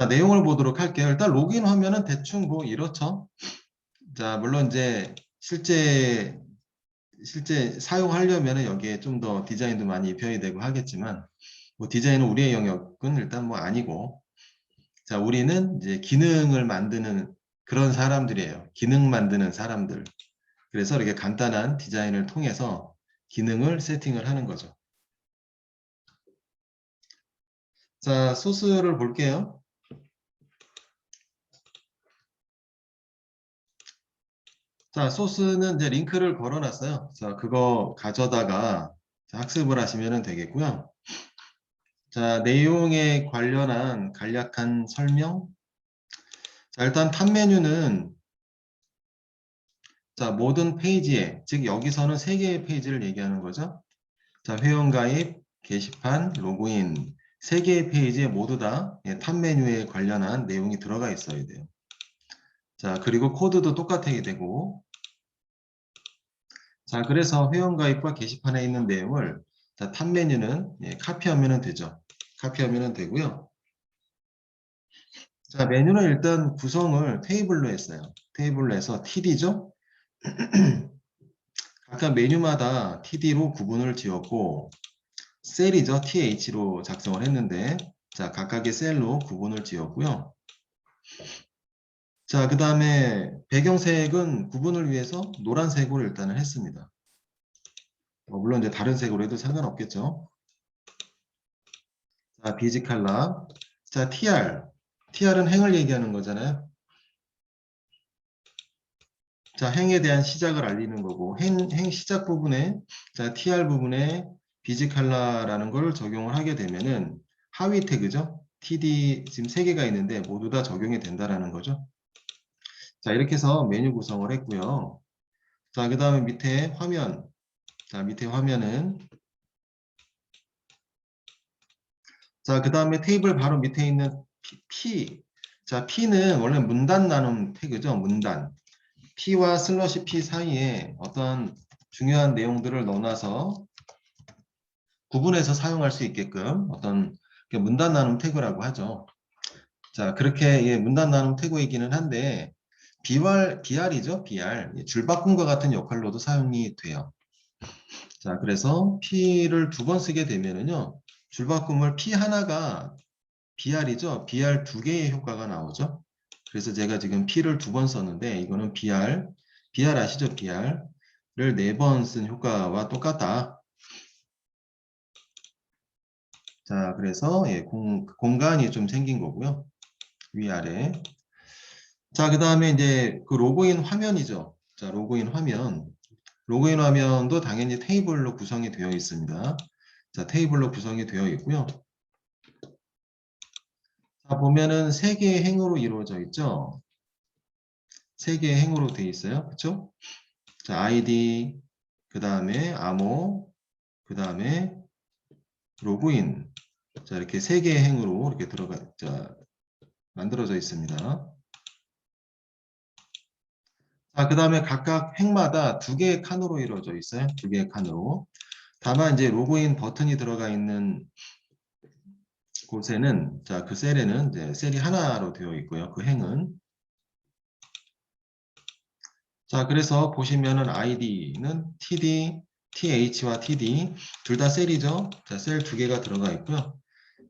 자, 내용을 보도록 할게요. 일단 로그인 화면은 대충 뭐 이렇죠. 자, 물론 이제 실제 사용하려면 여기에 좀 더 디자인도 많이 입혀야 되고 하겠지만, 뭐 디자인은 우리의 영역은 일단 뭐 아니고, 자, 우리는 이제 기능을 만드는 그런 사람들이에요. 기능 만드는 사람들. 그래서 이렇게 간단한 디자인을 통해서 기능을 세팅을 하는 거죠. 자, 소스를 볼게요. 자, 소스는 이제 링크를 걸어놨어요. 자, 그거 가져다가 학습을 하시면 되겠고요. 자, 내용에 관련한 간략한 설명. 자, 일단 탑 메뉴는 자, 모든 페이지에, 즉 여기서는 세 개의 페이지를 얘기하는 거죠. 자, 회원가입, 게시판, 로그인 세 개의 페이지에 모두 다 탑 메뉴에 관련한 내용이 들어가 있어야 돼요. 자, 그리고 코드도 똑같아야 되고, 자, 그래서 회원가입과 게시판에 있는 내용을 자, 탑 메뉴는 카피하면 되죠. 카피하면 되고요. 자, 메뉴는 일단 구성을 테이블로 했어요. 테이블로 해서 TD죠. 각각 메뉴마다 TD로 구분을 지었고 셀이죠. TH로 작성을 했는데 자, 각각의 셀로 구분을 지었고요. 자, 그 다음에 배경색은 구분을 위해서 노란색으로 일단은 했습니다. 물론 이제 다른 색으로 해도 상관없겠죠. 자, 비지 칼라. 자, TR. TR은 행을 얘기하는 거잖아요. 자, 행에 대한 시작을 알리는 거고, 행 시작 부분에, 자, TR 부분에 비지 칼라라는 걸 적용을 하게 되면은 하위 태그죠. TD 지금 3개가 있는데 모두 다 적용이 된다라는 거죠. 자, 이렇게 해서 메뉴 구성을 했고요. 자, 그 다음에 밑에 화면. 자, 밑에 화면은 자, 그 다음에 테이블 바로 밑에 있는 P. 자, P는 원래 문단 나눔 태그죠. 문단. P와 슬러시 P 사이에 어떤 중요한 내용들을 넣어놔서 구분해서 사용할 수 있게끔 어떤 문단 나눔 태그라고 하죠. 자, 그렇게 문단 나눔 태그이기는 한데 BR이죠. BR. 줄바꿈과 같은 역할로도 사용이 돼요. 자, 그래서 P를 2번 쓰게 되면은요. 줄바꿈을 P 하나가 BR이죠. BR 2개의 효과가 나오죠. 그래서 제가 지금 P를 2번 썼는데 이거는 BR 아시죠? BR을 4번 쓴 효과와 똑같다. 자, 그래서 공간이 좀 생긴 거고요. 위아래. 자, 그 다음에 이제 그 로그인 화면이죠. 자, 로그인 화면. 로그인 화면도 당연히 테이블로 구성이 되어 있습니다. 자, 테이블로 구성이 되어 있고요. 자, 보면은 3개의 행으로 이루어져 있죠. 3개의 행으로 되어 있어요. 그렇죠? 자, ID, 그 다음에 암호, 그 다음에 로그인. 자, 이렇게 3개의 행으로 이렇게 만들어져 있습니다. 자, 그 다음에 각각 행마다 2개의 칸으로 이루어져 있어요. 2개의 칸으로. 다만 이제 로그인 버튼이 들어가 있는 곳에는 자, 그 셀에는 이제 셀이 하나로 되어 있고요. 그 행은 자, 그래서 보시면은 ID는 TD, TH와 TD 둘 다 셀이죠. 자, 셀 2개가 들어가 있고요.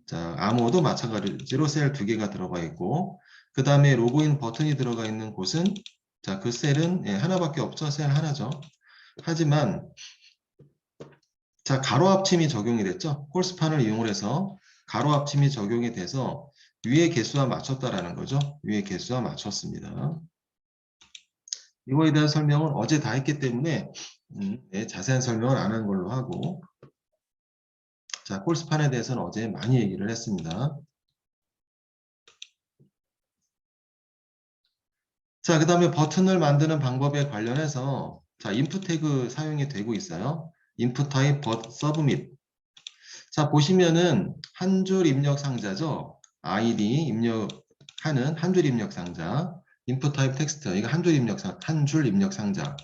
자, 암호도 마찬가지로 셀 2개가 들어가 있고 그 다음에 로그인 버튼이 들어가 있는 곳은 자, 그 셀은 하나밖에 없죠. 셀 하나죠. 하지만 자, 가로 합침이 적용이 됐죠. 홀스판을 이용해서 가로 합침이 적용이 돼서 위의 개수와 맞췄다라는 거죠. 위의 개수와 맞췄습니다. 이거에 대한 설명은 어제 다 했기 때문에 자세한 설명은 안 한 걸로 하고 자, 홀스판에 대해서는 어제 많이 얘기를 했습니다. 자, 그 다음에 버튼을 만드는 방법에 관련해서 자, 인풋 태그 사용이 되고 있어요. 인풋 타입 서브밋. 자, 보시면은 한 줄 입력 상자죠. 아이디 입력하는 한 줄 입력 상자. 인풋 타입 텍스트. 이거 한 줄 입력 상자.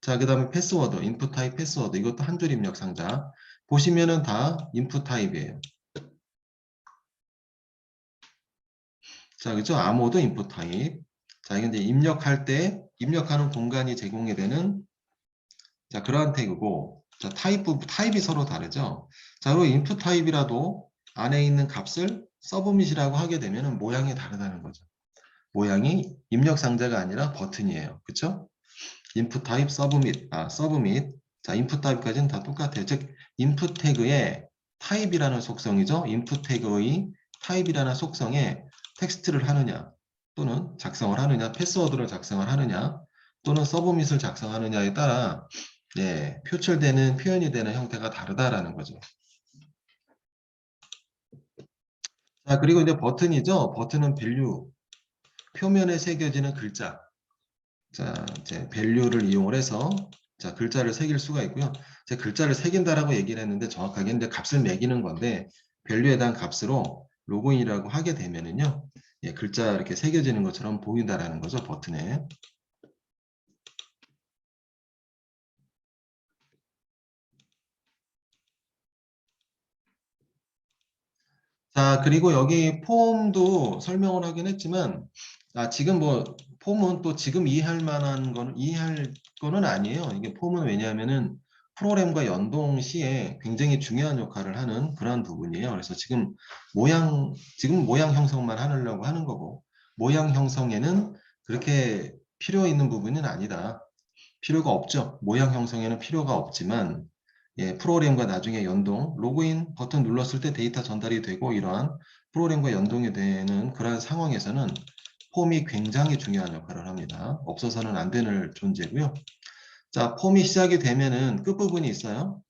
자, 그 다음에 패스워드. 인풋 타입 패스워드. 이것도 한 줄 입력 상자. 보시면은 다 인풋 타입이에요. 자, 그죠? 암호도 인풋 타입. 자, 이게 이제 입력할 때 입력하는 공간이 제공이 되는 자, 그러한 태그고, 자, 타입이 서로 다르죠. 자, 그리고 인풋 타입이라도 안에 있는 값을 서브밋이라고 하게 되면 모양이 다르다는 거죠. 모양이 입력 상자가 아니라 버튼이에요. 그쵸? 인풋 타입 서브밋. 자, 인풋 타입까지는 다 똑같아요. 즉, 인풋 태그의 타입이라는 속성이죠. 인풋 태그의 타입이라는 속성에 텍스트를 하느냐, 또는 작성을 하느냐, 패스워드를 작성을 하느냐, 또는 서브밋을 작성하느냐에 따라 표출되는 표현이 되는 형태가 다르다라는 거죠. 자, 그리고 이제 버튼이죠. 버튼은 밸류, 표면에 새겨지는 글자. 자, 이제 밸류를 이용을 해서 자, 글자를 새길 수가 있고요. 제 글자를 새긴다라고 얘기를 했는데 정확하게 이제 값을 매기는 건데 밸류에 대한 값으로 로그인이라고 하게 되면은요. 글자 이렇게 새겨지는 것처럼 보인다라는 거죠, 버튼에. 자, 그리고 여기 폼도 설명을 하긴 했지만, 지금 뭐, 폼은 또 지금 이해할 거는 아니에요. 이게 폼은 왜냐하면은 프로그램과 연동 시에 굉장히 중요한 역할을 하는 그런 부분이에요. 그래서 지금 모양 형성만 하려고 하는 거고, 모양 형성에는 그렇게 필요 있는 부분은 아니다. 필요가 없죠. 모양 형성에는 필요가 없지만, 프로그램과 나중에 연동, 로그인 버튼 눌렀을 때 데이터 전달이 되고 이러한 프로그램과 연동이 되는 그러한 상황에서는 폼이 굉장히 중요한 역할을 합니다. 없어서는 안 되는 존재고요. 자, 폼이 시작이 되면은 끝부분이 있어요.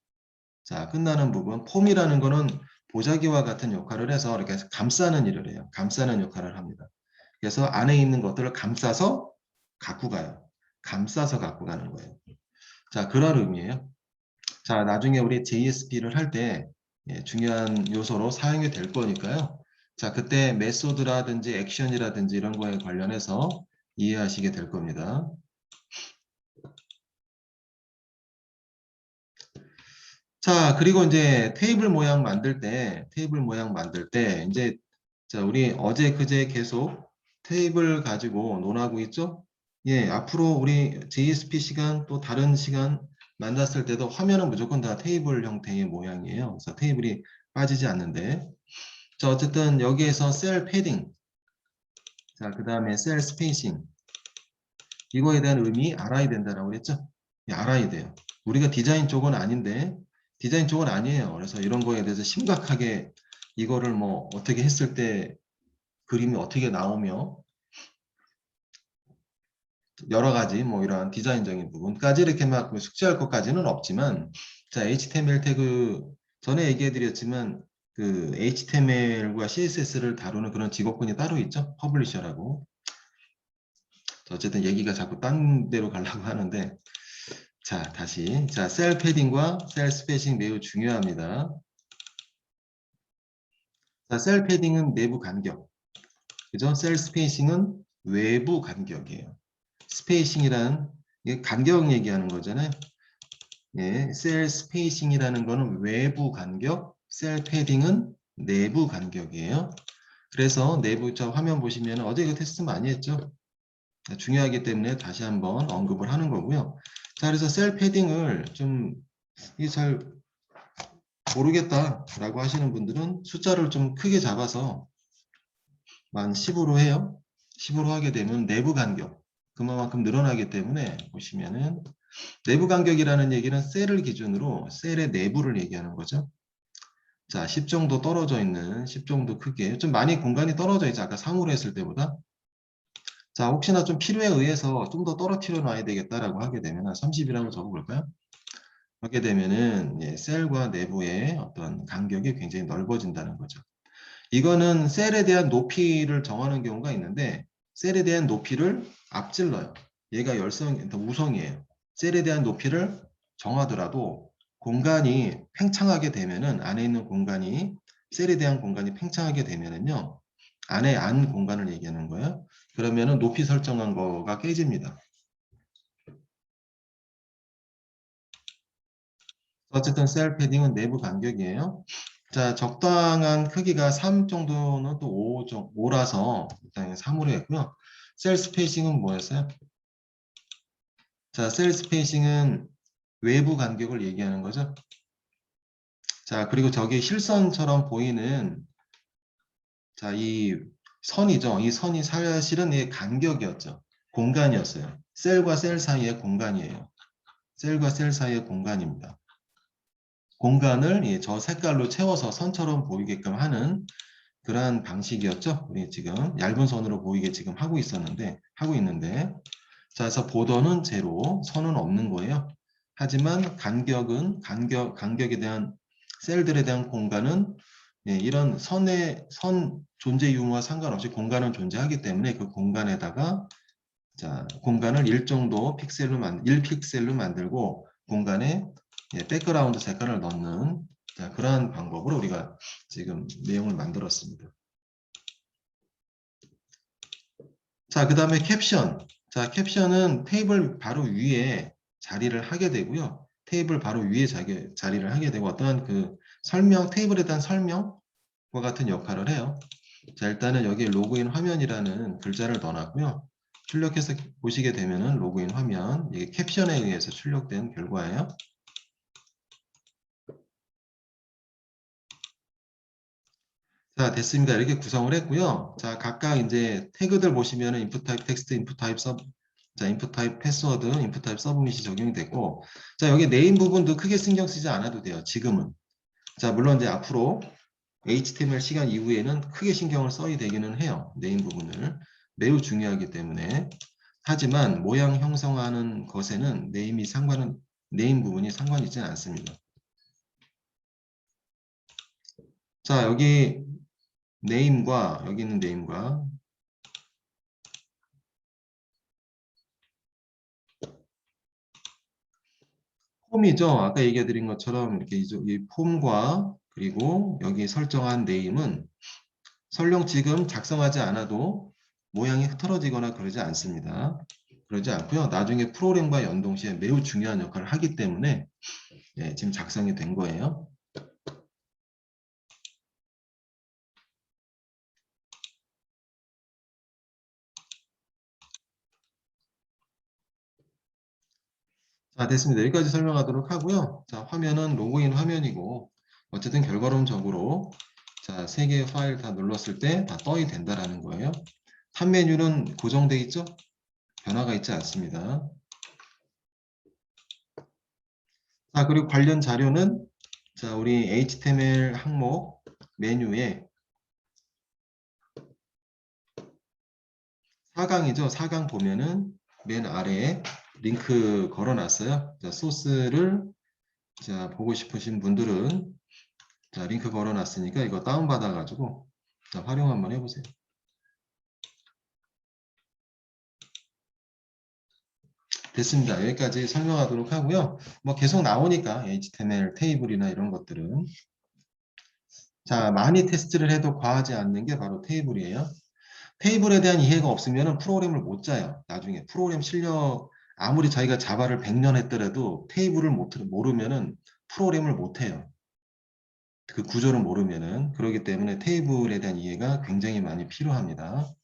자, 끝나는 부분. 폼이라는 거는 보자기와 같은 역할을 해서 이렇게 감싸는 일을 해요. 감싸는 역할을 합니다. 그래서 안에 있는 것들을 감싸서 갖고 가요. 감싸서 갖고 가는 거예요. 자, 그런 의미예요. 자, 나중에 우리 JSP를 할 때 중요한 요소로 사용이 될 거니까요. 자, 그때 메소드라든지 액션이라든지 이런 거에 관련해서 이해하시게 될 겁니다. 자, 그리고 이제 테이블 모양 만들 때 이제 자, 우리 어제 그제 계속 테이블 가지고 논하고 있죠? 앞으로 우리 JSP 시간 또 다른 시간 만났을 때도 화면은 무조건 다 테이블 형태의 모양이에요. 그래서 테이블이 빠지지 않는데. 자, 어쨌든 여기에서 셀 패딩, 자, 그 다음에 셀 스페이싱, 이거에 대한 의미 알아야 된다라고 그랬죠? 알아야 돼요. 우리가 디자인 쪽은 아닌데, 디자인 쪽은 아니에요. 그래서 이런 거에 대해서 심각하게 이거를 뭐 어떻게 했을 때 그림이 어떻게 나오며 여러 가지 뭐 이러한 디자인적인 부분까지 이렇게 막 숙지할 것까지는 없지만 자, HTML 태그 전에 얘기해 드렸지만 그 HTML과 CSS를 다루는 그런 직업군이 따로 있죠. 퍼블리셔라고. 어쨌든 얘기가 자꾸 딴 데로 가려고 하는데 자, 다시 자, 셀 패딩과 셀 스페이싱 매우 중요합니다. 자, 셀 패딩은 내부 간격. 그죠? 셀 스페이싱은 외부 간격이에요. 스페이싱이란 간격 얘기하는 거잖아요. 셀 스페이싱이라는 거는 외부 간격, 셀 패딩은 내부 간격이에요. 그래서 내부 저 화면 보시면 어제 그 테스트 많이 했죠. 중요하기 때문에 다시 한번 언급을 하는 거고요. 자, 그래서 셀 패딩을 좀 잘 모르겠다라고 하시는 분들은 숫자를 좀 크게 잡아서 만 10으로 해요. 10으로 하게 되면 내부 간격 그만큼 늘어나기 때문에 보시면은 내부 간격이라는 얘기는 셀을 기준으로 셀의 내부를 얘기하는 거죠. 자, 10 정도 떨어져 있는 10 정도 크게 좀 많이 공간이 떨어져 있죠. 아까 3으로 했을 때보다. 자, 혹시나 좀 필요에 의해서 좀 더 떨어뜨려 놔야 되겠다라고 하게 되면 한 30이라고 적어볼까요? 그렇게 되면은 셀과 내부의 어떤 간격이 굉장히 넓어진다는 거죠. 이거는 셀에 대한 높이를 정하는 경우가 있는데 셀에 대한 높이를 앞질러요. 얘가 우성이에요. 셀에 대한 높이를 정하더라도 공간이 팽창하게 되면은 안에 있는 공간이 셀에 대한 공간이 팽창하게 되면은요. 안에 안 공간을 얘기하는 거예요. 그러면은 높이 설정한 거가 깨집니다. 어쨌든 셀 패딩은 내부 간격이에요. 자, 적당한 크기가 3 정도는 또 5라서 일단 3으로 했고요. 셀 스페이싱은 뭐였어요? 자, 셀 스페이싱은 외부 간격을 얘기하는 거죠. 자, 그리고 저기 실선처럼 보이는 자, 이 선이죠. 이 선이 사실은 이 간격이었죠. 공간이었어요. 셀과 셀 사이의 공간이에요. 셀과 셀 사이의 공간입니다. 공간을 저 색깔로 채워서 선처럼 보이게끔 하는 그러한 방식이었죠. 우리 지금 얇은 선으로 보이게 지금 하고 있는데, 자, 그래서 보더는 제로, 선은 없는 거예요. 하지만 간격에 대한 셀들에 대한 공간은 이런 선 존재 유무와 상관없이 공간은 존재하기 때문에 그 공간에다가 자, 공간을 일정도 1픽셀로 만들고 공간에 백그라운드 색깔을 넣는 자, 그러한 방법으로 우리가 지금 내용을 만들었습니다. 자, 그 다음에 캡션. 자, 캡션은 테이블 바로 위에 자리를 하게 되고요. 테이블 바로 위에 자리를 하게 되고 어떠한 그 테이블에 대한 설명과 같은 역할을 해요. 자, 일단은 여기에 로그인 화면이라는 글자를 넣어놨고요. 출력해서 보시게 되면은 로그인 화면, 이게 캡션에 의해서 출력된 결과예요. 자, 됐습니다. 이렇게 구성을 했고요. 자, 각각 이제 태그들 보시면은 input type 텍스트, input type sub, 자, input type 패스워드, input type 서브밋이 적용이 됐고, 자, 여기 네임 부분도 크게 신경 쓰지 않아도 돼요. 지금은. 자, 물론 이제 앞으로 HTML 시간 이후에는 크게 신경을 써야 되기는 해요. 네임 부분을. 매우 중요하기 때문에. 하지만 모양 형성하는 것에는 네임 부분이 상관이 있지는 않습니다. 자, 여기 있는 네임과 폼이죠. 아까 얘기해 드린 것처럼 이렇게 이 폼과 그리고 여기 설정한 네임은 설령 지금 작성하지 않아도 모양이 흐트러지거나 그러지 않습니다. 그러지 않고요. 나중에 프로그램과 연동 시에 매우 중요한 역할을 하기 때문에 지금 작성이 된 거예요. 자, 됐습니다. 여기까지 설명하도록 하고요. 자, 화면은 로그인 화면이고 어쨌든 결과론적으로 자, 세 개의 파일 다 눌렀을 때 다 떠야 된다라는 거예요. 탑 메뉴는 고정돼 있죠? 변화가 있지 않습니다. 자, 그리고 관련 자료는 자, 우리 HTML 항목 메뉴에 4강이죠. 4강 보면은 맨 아래에 링크 걸어놨어요. 자, 소스를 자, 보고 싶으신 분들은 자, 링크 걸어놨으니까 이거 다운받아가지고 자, 활용 한번 해보세요. 됐습니다. 여기까지 설명하도록 하고요. 뭐 계속 나오니까 HTML 테이블이나 이런 것들은 자, 많이 테스트를 해도 과하지 않는 게 바로 테이블이에요. 테이블에 대한 이해가 없으면 프로그램을 못 짜요. 나중에 프로그램 실력 아무리 자기가 자바를 100년 했더라도 테이블을 모르면은 프로그램을 못 해요. 그 구조를 모르면은 그렇기 때문에 테이블에 대한 이해가 굉장히 많이 필요합니다.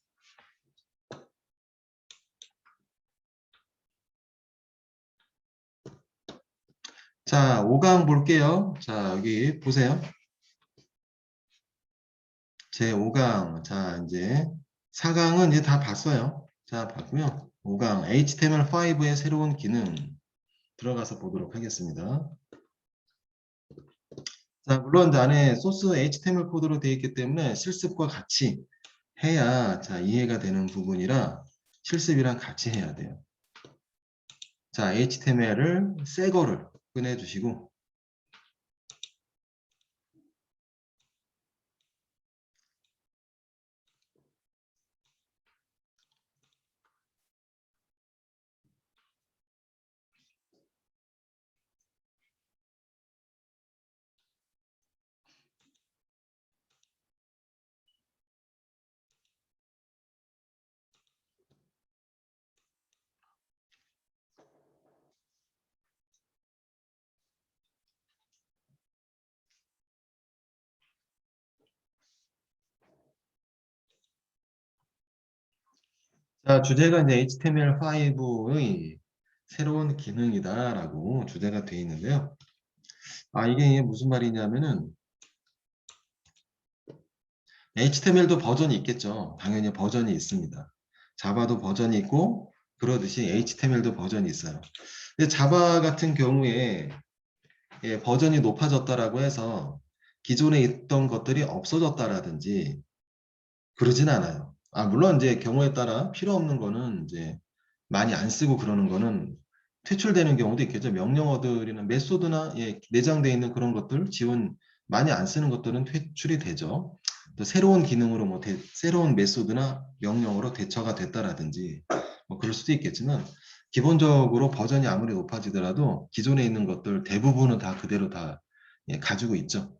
자, 5강 볼게요. 자, 여기 보세요. 제 5강. 자, 이제 4강은 이제 다 봤어요. 자, 봤고요. 5강 HTML5의 새로운 기능 들어가서 보도록 하겠습니다. 자, 물론 안에 소스 HTML 코드로 되어 있기 때문에 실습과 같이 해야 자, 이해가 되는 부분이라 실습이랑 같이 해야 돼요. 자, HTML을 새 거를 꺼내주시고 자, 주제가 이제 HTML5의 새로운 기능이다라고 주제가 되어 있는데요. 이게 무슨 말이냐면은 HTML도 버전이 있겠죠. 당연히 버전이 있습니다. 자바도 버전이 있고 그러듯이 HTML도 버전이 있어요. 근데 자바 같은 경우에 버전이 높아졌다라고 해서 기존에 있던 것들이 없어졌다라든지 그러진 않아요. 물론 이제 경우에 따라 필요 없는 거는 이제 많이 안 쓰고 그러는 거는 퇴출되는 경우도 있겠죠. 명령어들이나 메소드나 내장되어 있는 그런 것들 지원 많이 안 쓰는 것들은 퇴출이 되죠. 또 새로운 기능으로 새로운 메소드나 명령어로 대처가 됐다라든지 뭐 그럴 수도 있겠지만 기본적으로 버전이 아무리 높아지더라도 기존에 있는 것들 대부분은 다 그대로 다 가지고 있죠.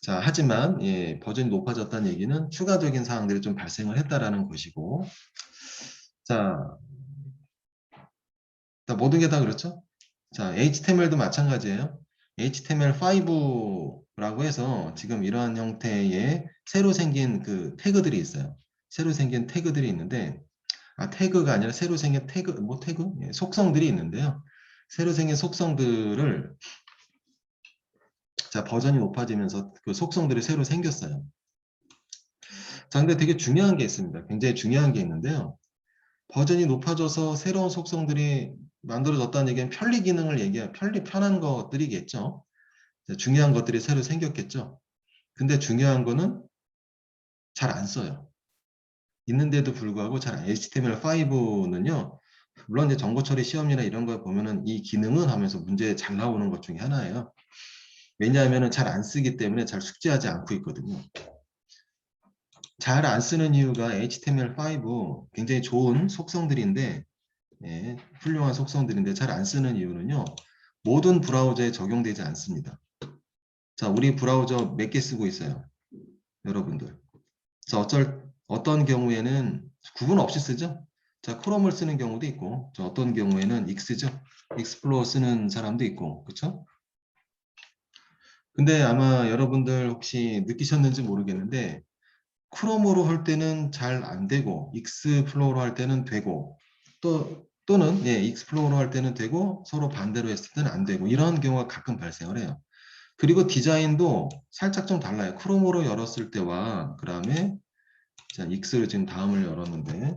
자, 하지만 버전이 높아졌다는 얘기는 추가적인 사항들이 좀 발생을 했다라는 것이고, 자, 모든 게 다 그렇죠? 자, HTML도 마찬가지예요. HTML5라고 해서 지금 이러한 형태의 새로 생긴 그 태그들이 있어요. 새로 생긴 태그들이 있는데, 태그가 아니라 새로 생긴 태그, 뭐 태그? 속성들이 있는데요. 새로 생긴 속성들을, 자, 버전이 높아지면서 그 속성들이 새로 생겼어요. 자, 근데 되게 중요한 게 있습니다. 굉장히 중요한 게 있는데요. 버전이 높아져서 새로운 속성들이 만들어졌다는 얘기는 편리 기능을 편한 것들이겠죠. 중요한 것들이 새로 생겼겠죠. 근데 중요한 거는 잘 안 써요. 있는데도 불구하고 HTML5는요, 물론 이제 정보 처리 시험이나 이런 거 보면은 이 기능은 하면서 문제 잘 나오는 것 중에 하나예요. 왜냐하면 잘 안 쓰기 때문에 잘 숙지하지 않고 있거든요. 잘 안 쓰는 이유가 HTML5 굉장히 좋은 속성들인데 훌륭한 속성들인데 잘 안 쓰는 이유는요. 모든 브라우저에 적용되지 않습니다. 자, 우리 브라우저 몇 개 쓰고 있어요. 여러분들. 자, 어떤 경우에는 구분 없이 쓰죠. 자, 크롬을 쓰는 경우도 있고, 어떤 경우에는 익스죠. 익스플로어 쓰는 사람도 있고, 그렇죠? 근데 아마 여러분들 혹시 느끼셨는지 모르겠는데, 크롬으로 할 때는 잘 안 되고, 익스플로어로 할 때는 되고, 또는 익스플로어로 할 때는 되고, 서로 반대로 했을 때는 안 되고, 이런 경우가 가끔 발생을 해요. 그리고 디자인도 살짝 좀 달라요. 크롬으로 열었을 때와 그 다음에 자, 익스를 지금 다음을 열었는데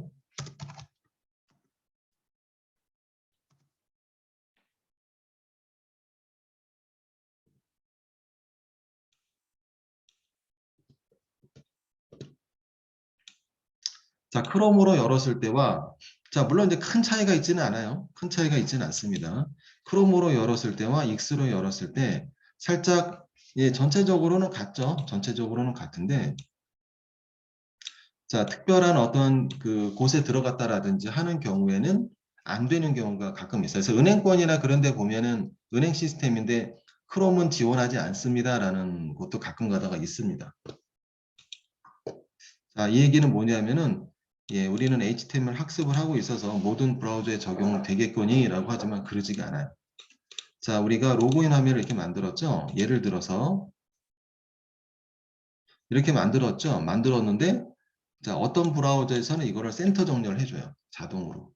자, 크롬으로 열었을 때와 자, 물론 이제 큰 차이가 있지는 않아요. 큰 차이가 있지는 않습니다. 크롬으로 열었을 때와 익스로 열었을 때 살짝 전체적으로는 같죠. 전체적으로는 같은데 자, 특별한 어떤 그 곳에 들어갔다라든지 하는 경우에는 안 되는 경우가 가끔 있어요. 그래서 은행권이나 그런 데 보면은 은행 시스템인데 크롬은 지원하지 않습니다라는 곳도 가끔 가다가 있습니다. 자, 이 얘기는 뭐냐면은 우리는 HTML 학습을 하고 있어서 모든 브라우저에 적용되겠거니라고 하지만 그러지가 않아요. 자, 우리가 로그인 화면을 이렇게 만들었죠. 예를 들어서 이렇게 만들었는데 자, 어떤 브라우저에서는 이거를 센터 정렬을 해줘요. 자동으로.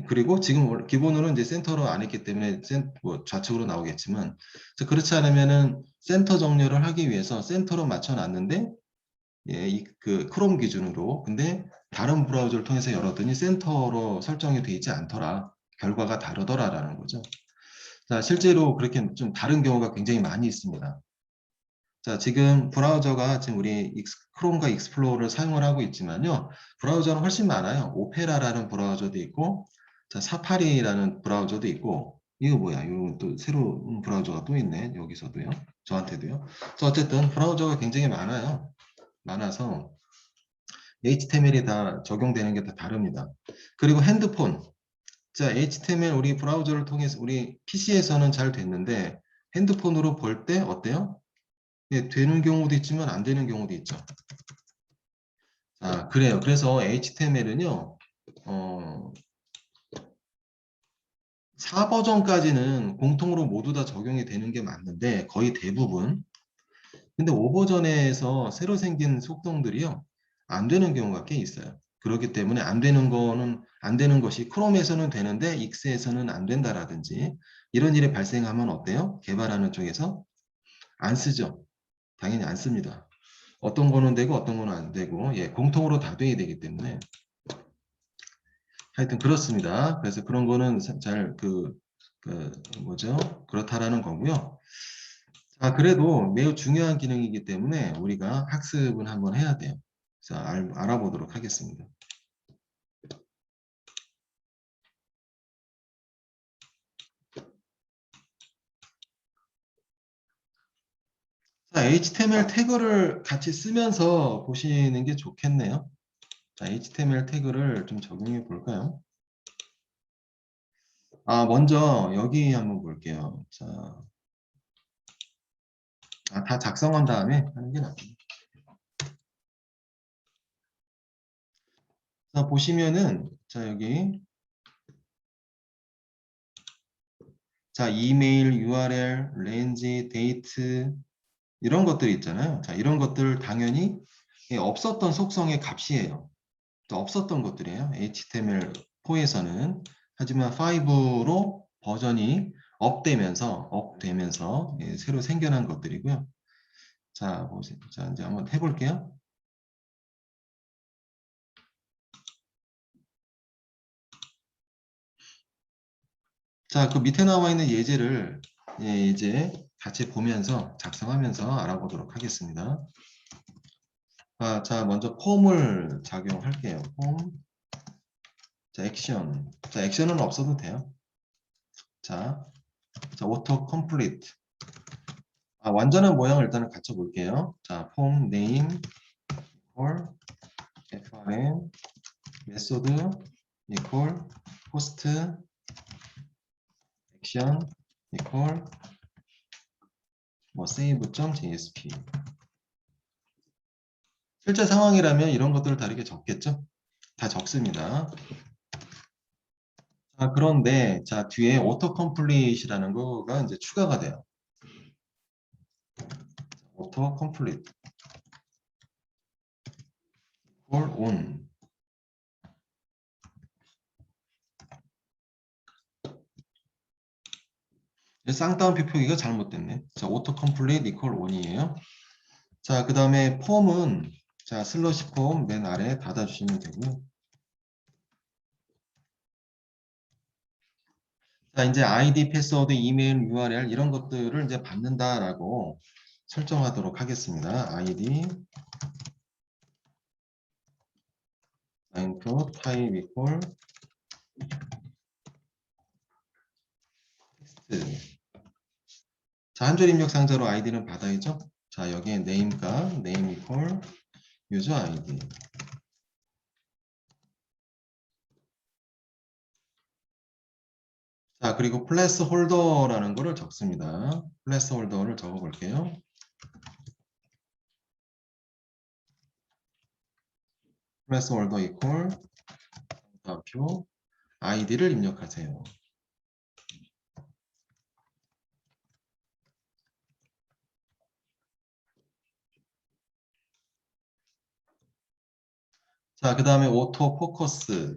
그리고 지금 기본으로 이제 센터로 안 했기 때문에 좌측으로 나오겠지만 그렇지 않으면은 센터 정렬을 하기 위해서 센터로 맞춰놨는데 그 크롬 기준으로 근데 다른 브라우저를 통해서 열었더니 센터로 설정이 되어 있지 않더라. 결과가 다르더라라는 거죠. 자, 실제로 그렇게 좀 다른 경우가 굉장히 많이 있습니다. 자, 지금 브라우저가 지금 우리 크롬과 익스플로러를 사용을 하고 있지만요. 브라우저는 훨씬 많아요. 오페라라는 브라우저도 있고, 자, 사파리라는 브라우저도 있고, 이거 뭐야? 이거 또 새로운 브라우저가 또 있네. 여기서도요. 저한테도요. 자, 어쨌든 브라우저가 굉장히 많아요. 많아서 HTML이 다 적용되는 게 다 다릅니다. 그리고 핸드폰. 자, HTML 우리 브라우저를 통해서 우리 PC에서는 잘 됐는데 핸드폰으로 볼 때 어때요? 되는 경우도 있지만 안 되는 경우도 있죠. 그래요. 그래서 HTML은요, 4버전까지는 공통으로 모두 다 적용이 되는 게 맞는데, 거의 대부분. 근데 5버전에서 새로 생긴 속성들이요, 안 되는 경우가 꽤 있어요. 그렇기 때문에 안 되는 것이 크롬에서는 되는데 익스에서는 안 된다라든지 이런 일이 발생하면 어때요? 개발하는 쪽에서 안 쓰죠. 당연히 안 씁니다. 어떤 거는 되고 어떤 거는 안 되고 예, 공통으로 다 돼야 되기 때문에 하여튼 그렇습니다. 그래서 그런 거는 잘 뭐죠? 그렇다라는 거고요. 자, 그래도 매우 중요한 기능이기 때문에 우리가 학습은 한번 해야 돼요. 자, 알아보도록 하겠습니다. 자, HTML 태그를 같이 쓰면서 보시는 게 좋겠네요. 자, HTML 태그를 좀 적용해 볼까요? 먼저 여기 한번 볼게요. 자, 다 작성한 다음에 하는 게 낫죠. 자, 보시면은, 자, 여기, 자, 이메일, URL, 렌지, 데이트, 이런 것들이 있잖아요. 자, 이런 것들 당연히 없었던 속성의 값이에요. 없었던 것들이에요. HTML4에서는. 하지만 5로 버전이 업되면서 새로 생겨난 것들이고요. 자, 보세요. 자, 이제 한번 해볼게요. 자, 그 밑에 나와 있는 예제를 이제 같이 보면서 작성하면서 알아보도록 하겠습니다. 자, 먼저 폼을 작용할게요. 폼. 자, 액션. 자, 액션은 없어도 돼요. 자, 오토 컴플리트. 완전한 모양을 일단은 갖춰 볼게요. 자, 폼 네임 이퀄 frm 메소드 이퀄 포스트 액션 이퀄 뭐 save.jsp. 실제 상황이라면 이런 것들을 다르게 적겠죠? 다 적습니다. 자, 그런데 자, 뒤에 오토 컴플릿이라는 거가 이제 추가가 돼요. 오토 컴플릿 올 온. 쌍따옴표 표기가 잘못됐네. 자, 오토 컴플릿 이퀄 온이에요. 자, 그 다음에 폼은 자, 슬러시 폼 맨 아래 닫아주시면 되고요. 자, 이제 아이디, 패스워드, 이메일, URL 이런 것들을 이제 받는다라고 설정하도록 하겠습니다. 아이디, 라인표, 타입 이퀄, 텍스트. 자, 한 줄 입력 상자로 아이디는 받아야죠. 자, 여기에 네임값, 네임 이퀄, 유저 아이디. 자, 그리고 플래스 홀더라는 거를 적습니다. 플래스 홀더를 적어 볼게요. 플래스 홀더 이퀄, 표, 아이디를 입력하세요. 자, 그 다음에 오토 포커스.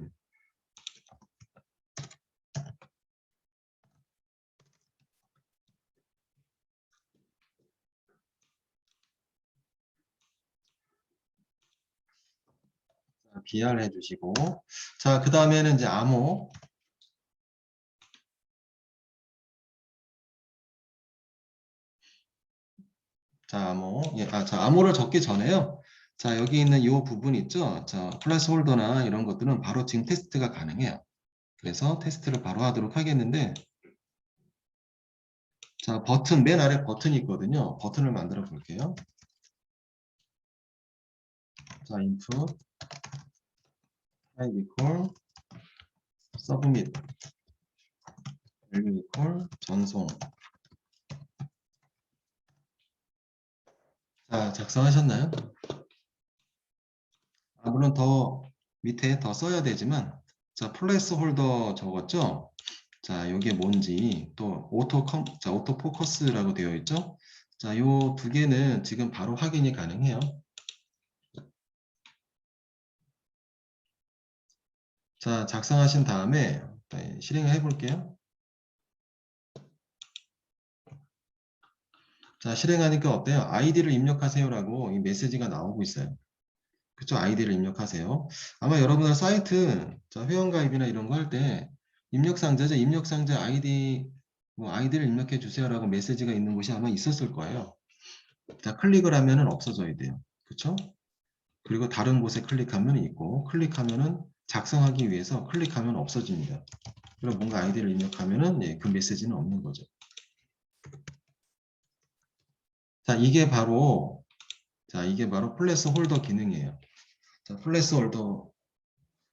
BR 해주시고. 자, 그 다음에는 이제 암호. 자, 자, 암호를 적기 전에요. 자, 여기 있는 이 부분 있죠? 자, 플래스홀더나 이런 것들은 바로 지금 테스트가 가능해요. 그래서 테스트를 바로 하도록 하겠는데, 자, 버튼, 맨 아래 버튼이 있거든요. 버튼을 만들어 볼게요. 자, input, type equal, submit, value equal, 전송. 자, 작성하셨나요? 물론 더 밑에 더 써야 되지만, 자, 플래스홀더 적었죠? 자, 이게 뭔지 또 오토 포커스라고 되어 있죠? 자, 요 두 개는 지금 바로 확인이 가능해요. 자, 작성하신 다음에 실행을 해볼게요. 자, 실행하니까 어때요? 아이디를 입력하세요라고 이 메시지가 나오고 있어요. 그쵸? 아이디를 입력하세요. 아마 여러분들 사이트, 자, 회원가입이나 이런 거 할 때 입력상자죠. 입력상자 아이디, 뭐 아이디를 입력해 주세요라고 메시지가 있는 곳이 아마 있었을 거예요. 자, 클릭을 하면은 없어져야 돼요. 그쵸? 그리고 다른 곳에 클릭하면 있고, 클릭하면은 작성하기 위해서 클릭하면 없어집니다. 그럼 뭔가 아이디를 입력하면은 예, 그 메시지는 없는 거죠. 자, 이게 바로 플래스 홀더 기능이에요. 자, 플래스 홀더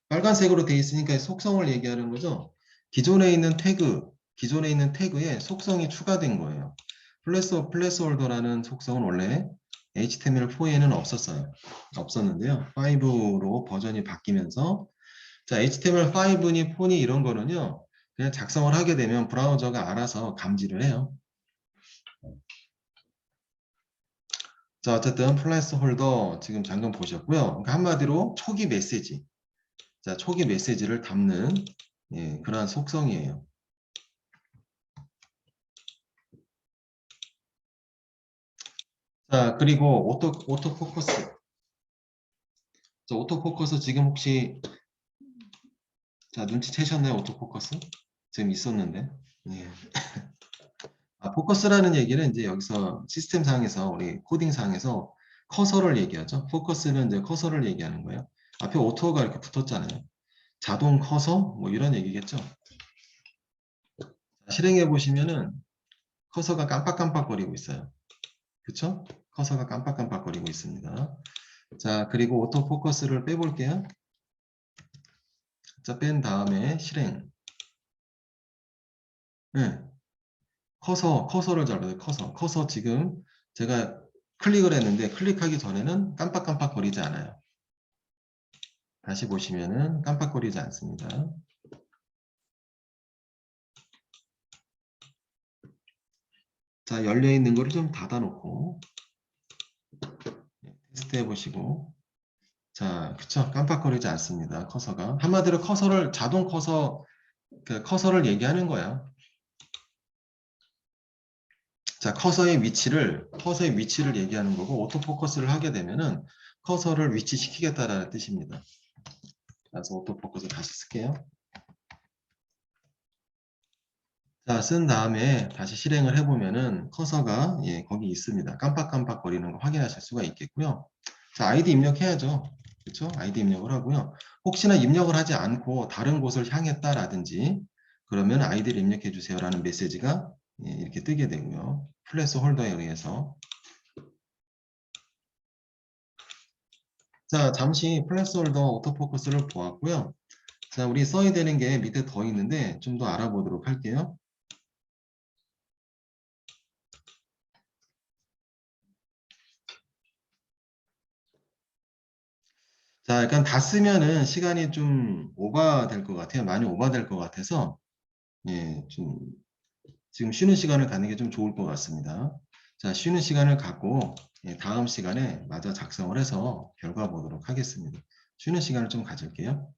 빨간색으로 되어 있으니까 속성을 얘기하는 거죠. 기존에 있는 태그에 속성이 추가된 거예요. 플래스홀더라는 속성은 원래 HTML4에는 없었는데요. 5로 버전이 바뀌면서 자, HTML5니 4니 이런 거는요. 그냥 작성을 하게 되면 브라우저가 알아서 감지를 해요. 자, 어쨌든 플래스홀더 지금 잠깐 보셨고요. 그러니까 한마디로 초기 메시지. 자, 초기 메시지를 담는 예, 그러한 속성이에요. 자, 그리고 오토포커스. 자, 오토포커스 지금 혹시 자, 눈치채셨나요? 오토포커스? 지금 있었는데. 예. 아, 포커스라는 얘기는 이제 여기서 시스템 상에서 우리 코딩 상에서 커서를 얘기하죠. 포커스는 이제 커서를 얘기하는 거예요. 앞에 오토가 이렇게 붙었잖아요. 자동 커서 뭐 이런 얘기겠죠. 자, 실행해 보시면은 커서가 깜빡깜빡거리고 있어요. 그쵸? 커서가 깜빡깜빡거리고 있습니다. 자, 그리고 오토 포커스를 빼볼게요. 자, 뺀 다음에 실행. 네. 커서를 잡아요. 커서 지금 제가 클릭을 했는데 클릭하기 전에는 깜빡깜빡거리지 않아요. 다시 보시면은 깜빡거리지 않습니다. 자, 열려있는 거를 좀 닫아놓고 테스트 해보시고 자, 그쵸? 깜빡거리지 않습니다. 커서가. 한마디로 자동 커서를 얘기하는 거예요. 자, 커서의 위치를 얘기하는 거고, 오토포커스를 하게 되면은 커서를 위치시키겠다라는 뜻입니다. 그래서 오토포커스 다시 쓸게요. 자, 쓴 다음에 다시 실행을 해보면은 커서가 예, 거기 있습니다. 깜빡깜빡 거리는 거 확인하실 수가 있겠고요. 자, 아이디 입력해야죠. 그렇죠? 아이디 입력을 하고요. 혹시나 입력을 하지 않고 다른 곳을 향했다라든지 그러면 아이디를 입력해 주세요라는 메시지가 예, 이렇게 뜨게 되고요. 플래스 홀더에 의해서 자, 잠시 플래스홀더 오토포커스를 보았고요. 자, 우리 써야 되는 게 밑에 더 있는데 좀 더 알아보도록 할게요. 자, 약간 다 쓰면은 시간이 좀 오버 될 것 같아요. 많이 오버 될 것 같아서 예, 좀 지금 쉬는 시간을 갖는 게 좀 좋을 것 같습니다. 자, 쉬는 시간을 갖고 예, 다음 시간에 마저 작성을 해서 결과 보도록 하겠습니다. 쉬는 시간을 좀 가질게요.